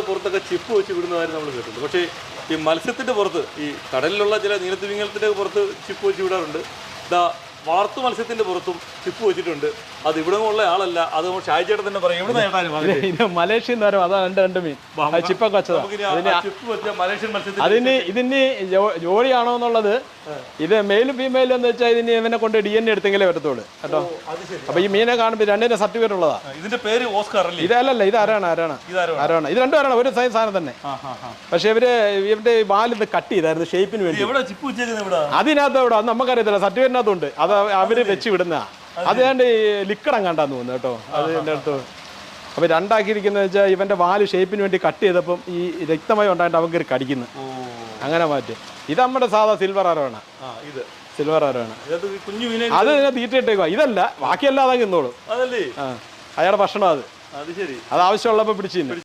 പുറത്തൊക്കെ ചിപ്പ് വെച്ച് വിടുന്നതായി നമ്മൾ കേട്ടിട്ടുണ്ട്. പക്ഷേ ഈ മത്സ്യത്തിൻ്റെ പുറത്ത്, ഈ കടലിലുള്ള ചില നീലത്തിമിംഗലത്തിൻ്റെ പുറത്ത് ചിപ്പ് വെച്ച് വിടാറുണ്ട്. വളർത്തു മത്സ്യത്തിന്റെ പുറത്തും ചിപ്പ് വെച്ചിട്ടുണ്ട്. അത് ഇവിടെ ഉള്ള ആളല്ല, അത് ഷാജിയേട്ടൻ തന്നെ പറയും. ഇവിടെ മലേഷ്യൻ തരം അതാണ് രണ്ട് മീൻ ചിപ്പൊക്കെ വെച്ചത്. അതിന് ഇതിന് ജോഡിയാണോ എന്നുള്ളത്, ഇത് മെയിലും ഫീമെയിലും എന്ന് വെച്ചാൽ ഇതിന് ഇവനെ കൊണ്ട് DNA എടുത്തെങ്കിലേ വരത്തുള്ളൂ കേട്ടോ. അപ്പൊ ഈ മീനെ കാണുമ്പോൾ രണ്ടിന്റെ സർട്ടിഫിക്കറ്റ് ഉള്ളതാ. ഇതിന്റെ പേര് ഓസ്കാർ അല്ലേ? ഇതല്ലല്ല, ഇത് ആരാണ് ഇത് രണ്ടും ആരാണ്, ഒരു സൈൻ സാധനം തന്നെ. പക്ഷെ ഇവരുടെ വാലിന്ന് കട്ട് ചെയ്തായിരുന്നു ഷേപ്പിന് വേണ്ടി. അതിനകത്ത് ഇവിടെ അത് നമുക്കറിയത്തില്ല, സർട്ടിഫിക്കറ്റിനകത്തുണ്ട്. അത് അവര് വെച്ച് വിടുന്ന അത് കണ്ട് ലിക്കടം കണ്ടാന്ന് തോന്നുന്നു കേട്ടോ. അത് എൻ്റെ അടുത്ത് അപ്പൊ രണ്ടാക്കിയിരിക്കുന്നത് വെച്ചാൽ ഇവന്റെ വാല് ഷേപ്പിന് വേണ്ടി കട്ട് ചെയ്തപ്പം ഈ രക്തമായി ഉണ്ടായിട്ട് അവർക്ക് കടിക്കുന്നു, അങ്ങനെ മാറ്റി. ഇത് നമ്മുടെ സാധാ സിൽവർ ആരമാണ്. സിൽവർ ആരമാണ് അത് തീറ്റിട്ടേക്കുക. ഇതല്ല, ബാക്കിയെല്ലാം അതങ്ങ് നിന്നോളും. അയാളുടെ ഭക്ഷണം അത് ആവശ്യമുള്ളപ്പോൾ പിടിച്ചു.